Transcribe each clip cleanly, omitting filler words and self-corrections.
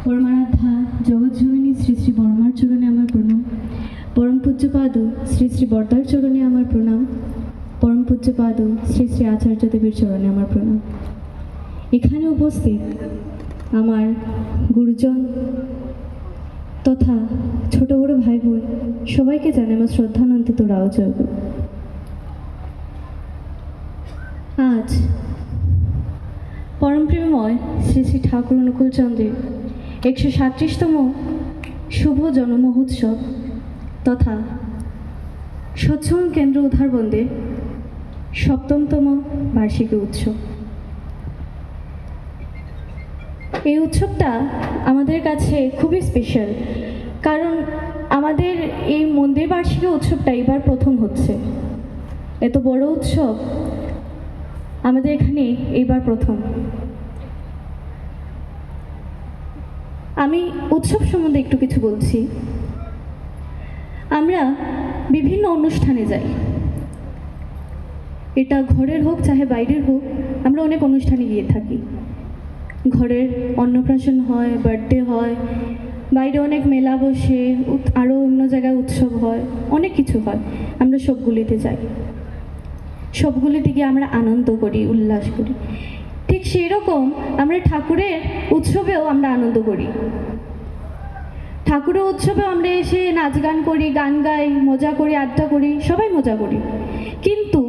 পরমারাধ্যা জগৎজননী শ্রী শ্রী বর্মার চরণে আমার প্রণাম। পরম পূজ্যপাদ শ্রী শ্রী বর্দার চরণে আমার প্রণাম। পরম পূজ্যপাদ শ্রী শ্রী আচার্যদেবের চরণে আমার প্রণাম। এখানে উপস্থিত আমার গুরুজন তথা ছোট বড় ভাই বোন সবাইকে জানাই আমার শ্রদ্ধানন্দিত রাওজয়। আজ পরমপ্রেমময় শ্রী শ্রী ঠাকুর অনুকূলচন্দ্রের 137তম শুভ জন্ম মহোৎসব তথা সৎসঙ্গ কেন্দ্র উদ্ধারবন্দের 7তম বার্ষিকী উৎসব। এই উৎসবটা আমাদের কাছে খুবই স্পেশাল, কারণ আমাদের এই মন্দির বার্ষিকী উৎসবটা এবার প্রথম হচ্ছে। এত বড় উৎসব আমাদের এখানে এইবার প্রথম। আমি উৎসব সম্বন্ধে একটু কিছু বলছি। আমরা বিভিন্ন অনুষ্ঠানে যাই, এটা ঘরের হোক চাহে বাইরের হোক, আমরা অনেক অনুষ্ঠানে গিয়ে থাকি। ঘরের অন্নপ্রাশন হয়, বার্থডে হয়, বাইরে অনেক মেলা বসে, আরও অন্য জায়গায় উৎসব হয়, অনেক কিছু হয়। আমরা সবগুলিতে যাই, সবগুলিতে গিয়ে আমরা আনন্দ করি, উল্লাস করি। ঠিক সেই রকম আমরা ঠাকুরের উৎসবেও আমরা আনন্দ করি। ঠাকুরের উৎসবেও আমরা এসে নাচ গান করি, গান গাই, মজা করি, আড্ডা করি, সবাই মজা করি। কিন্তু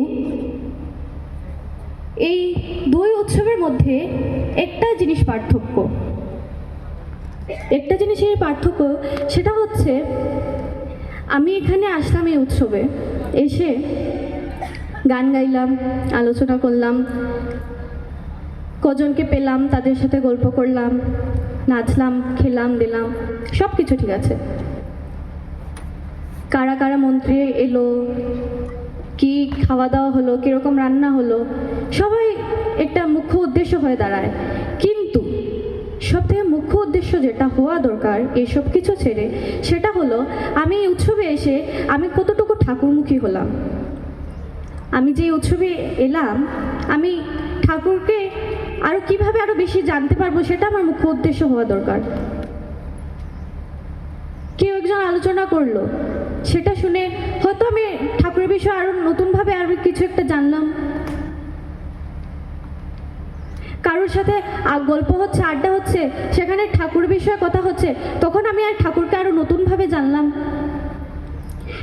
এই দুই উৎসবের মধ্যে একটা জিনিস পার্থক্য, একটা জিনিসের পার্থক্য, সেটা হচ্ছে আমি এখানে আসলাম এই উৎসবে, এসে গান গাইলাম, আলোচনা করলাম, কজনকে পেলাম তাদের সাথে গল্প করলাম, নাচলাম, খেলাম, দিলাম, সব কিছু ঠিক আছে। কারা কারা মন্ত্রী এলো, কি খাওয়া দাওয়া হলো, কীরকম রান্না হলো, সবাই একটা মুখ্য উদ্দেশ্য হয়ে দাঁড়ায়। কিন্তু সবথেকে মুখ্য উদ্দেশ্য যেটা হওয়া দরকার এসব কিছু ছেড়ে, সেটা হলো আমি এই উৎসবে এসে আমি কতটুকু ঠাকুরমুখী হলাম। আমি যে উৎসবে এলাম, আমি ঠাকুরকে আরও কীভাবে আরও বেশি জানতে পারবো, সেটা আমার মুখ্য উদ্দেশ্য হওয়া দরকার। কেউ একজন আলোচনা করলো, সেটা শুনে হয়তো আমি ঠাকুরের বিষয়ে আরও নতুনভাবে আরও কিছু একটা জানলাম। কারোর সাথে গল্প হচ্ছে, আড্ডা হচ্ছে, সেখানে ঠাকুর বিষয়ে কথা হচ্ছে, তখন আমি আর ঠাকুরকে আরও নতুনভাবে জানলাম।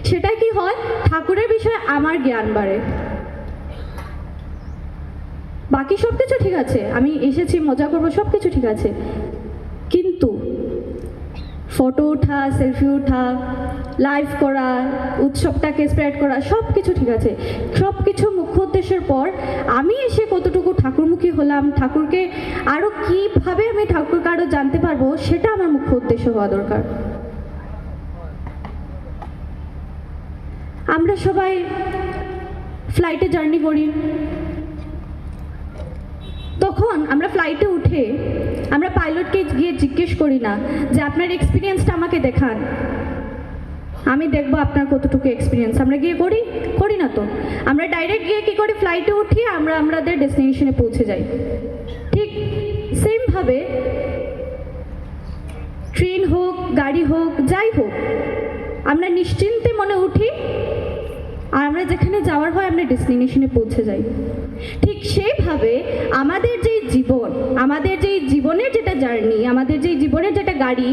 সেটাই কি হয়, ঠাকুরের বিষয়ে আমার জ্ঞান বাড়ে। বাকি সব কিছু ঠিক আছে, আমি এসেছি মজা করবো, সব কিছু ঠিক আছে, কিন্তু ফটো ওঠা, সেলফি ওঠা, লাইভ করা, উৎসবটাকে স্প্রেড করা, সব কিছু ঠিক আছে। সব কিছু মুখ্য উদ্দেশ্যের পর আমি এসে কতটুকু ঠাকুরমুখী হলাম, ঠাকুরকে আরও কীভাবে আমি ঠাকুরকে আরও জানতে পারবো, সেটা আমার মুখ্য উদ্দেশ্য হওয়া দরকার। আমরা সবাই ফ্লাইটে জার্নি করি, তখন আমরা ফ্লাইটে উঠে আমরা পাইলটকে গিয়ে জিজ্ঞেস করি না যে আপনার এক্সপিরিয়েন্সটা আমাকে দেখান, আমি দেখবো আপনার কতটুকু এক্সপিরিয়েন্স। আমরা গিয়ে করি না তো। আমরা ডাইরেক্ট গিয়ে কী করি, ফ্লাইটে উঠি, আমরা আমাদের ডেস্টিনেশনে পৌঁছে যাই। ঠিক সেমভাবে ট্রেন হোক, গাড়ি হোক, যাই হোক, আমরা নিশ্চিন্তে মনে উঠি, আর আমরা যেখানে যাওয়ার হয় আমরা ডেস্টিনেশনে পৌঁছে যাই। ঠিক সেইভাবে আমাদের যেই জীবন, আমাদের যেই জীবনের যেটা জার্নি, আমাদের যেই জীবনের যেটা গাড়ি,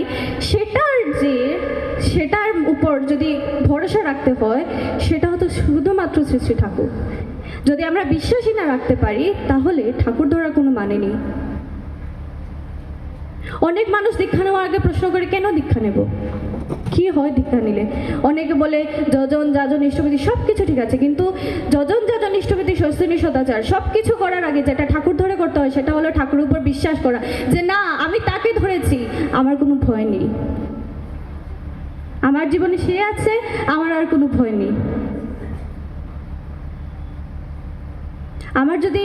সেটার উপর যদি ভরসা রাখতে হয়, সেটা হতো শুধুমাত্র শ্রী শ্রী ঠাকুর। যদি আমরা বিশ্বাসই না রাখতে পারি, তাহলে ঠাকুর ধরার কোনো মানে নেই। অনেক মানুষ দীক্ষা নেওয়ার আগে প্রশ্ন করে, কেন দীক্ষা নেব, কি হয় দীক্ষা নিলে? অনেকে বলে যজন যাজন ইষ্টবিধি, সব কিছু ঠিক আছে, কিন্তু যজন যাজন ইষ্টবিধি স্বস্তিনী সদাচার সব কিছু করার আগে যেটা ঠাকুর ধরে করতে হয়, সেটা হলো ঠাকুরের উপর বিশ্বাস করা, যে না, আমি তাকে ধরেছি, আমার কোনো ভয় নেই, আমার জীবনে সে আছে, আমার আর কোনো ভয় নেই। আমার যদি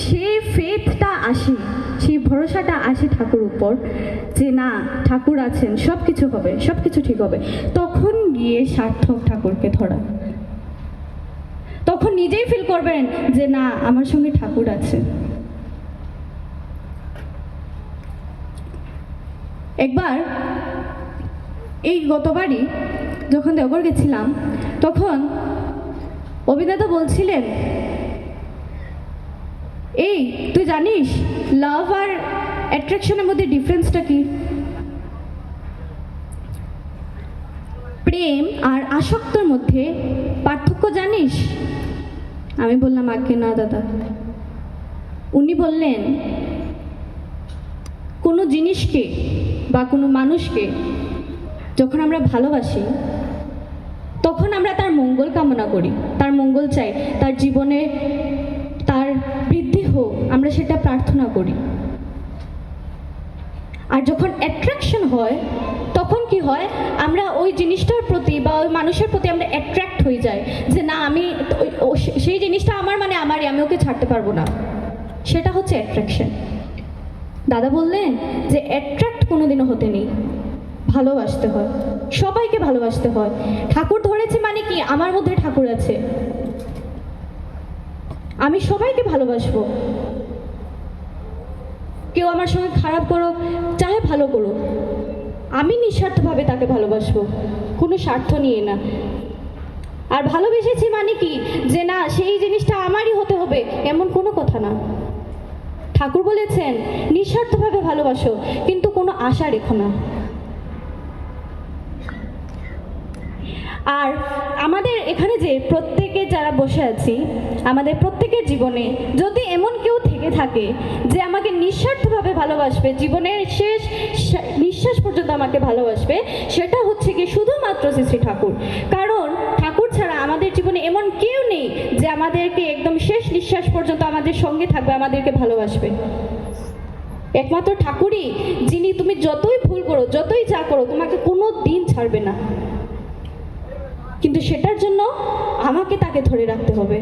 সেই ফেথটা আসে, সেই ভরসাটা আসে ঠাকুর উপর, যে না, ঠাকুর আছেন, সব কিছু হবে, সব কিছু ঠিক হবে, তখন গিয়ে সার্থক ঠাকুরকে ধরা। তখন নিজেই ফিল করবেন যে না, আমার সঙ্গে ঠাকুর আছে। একবার এই গতবারই যখন দেওঘর গেছিলাম, তখন অভিনেতা বলছিলেন, এই তুই জানিস লাভ আর অ্যাট্রাকশনের মধ্যে ডিফারেন্সটা কি? প্রেম আর আসক্তর মধ্যে পার্থক্য জানিস? আমি বললাম, আগে না দাদা। উনি বললেন, কোনো জিনিসকে বা কোনো মানুষকে যখন আমরা ভালোবাসি, তখন আমরা তার মঙ্গল কামনা করি, তার মঙ্গল চাই, তার জীবনে তার বৃদ্ধি হোক, আমরা সেটা প্রার্থনা করি। আর যখন অ্যাট্রাকশন হয়, তখন কি হয়, আমরা ওই জিনিসটার প্রতি বা ওই মানুষের প্রতি আমরা অ্যাট্রাক্ট হয়ে যাই, যে না আমি সেই জিনিসটা আমার, মানে আমারই, আমি ওকে ছাড়তে পারবো না। সেটা হচ্ছে অ্যাট্রাকশন। দাদা বললেন যে অ্যাট্রাক্ট কোনোদিনও হতে নেই, ভালোবাসতে হয়, সবাইকে ভালোবাসতে হয়। ঠাকুর ধরেছে মানে কি, আমার মধ্যে ঠাকুর আছে, আমি সবাইকে ভালোবাসবো। কেউ আমার সঙ্গে খারাপ করুক চাহে ভালো করুক, আমি নিঃস্বার্থভাবে তাকে ভালোবাসবো, কোনো স্বার্থ নিয়ে না। আর ভালোবেসেছি মানে কি, যে না সেই জিনিসটা আমারই হতে হবে, এমন কোনো কথা না। ঠাকুর বলেছেন নিঃস্বার্থভাবে ভালোবাসো, কিন্তু কোনো আশা রেখো না। আর আমাদের এখানে যে প্রত্যেকে যারা বসে আছি, আমাদের প্রত্যেকের জীবনে যদি এমন কেউ থেকে থাকে যে আমাকে নিঃস্বার্থভাবে ভালোবাসবে, জীবনের শেষ নিঃশ্বাস পর্যন্ত আমাকে ভালোবাসবে, সেটা হচ্ছে কি শুধুমাত্র শ্রী শ্রী ঠাকুর। কারণ ঠাকুর ছাড়া আমাদের জীবনে এমন কেউ নেই যে আমাদেরকে একদম শেষ নিঃশ্বাস পর্যন্ত আমাদের সঙ্গে থাকবে, আমাদেরকে ভালোবাসবে। একমাত্র ঠাকুরই যিনি তুমি যতই ভুল করো, যতই যা করো, তোমাকে কোনো দিন ছাড়বে না। কিন্তু সেটার জন্য আমাকে তাকে ধরে রাখতে হবে।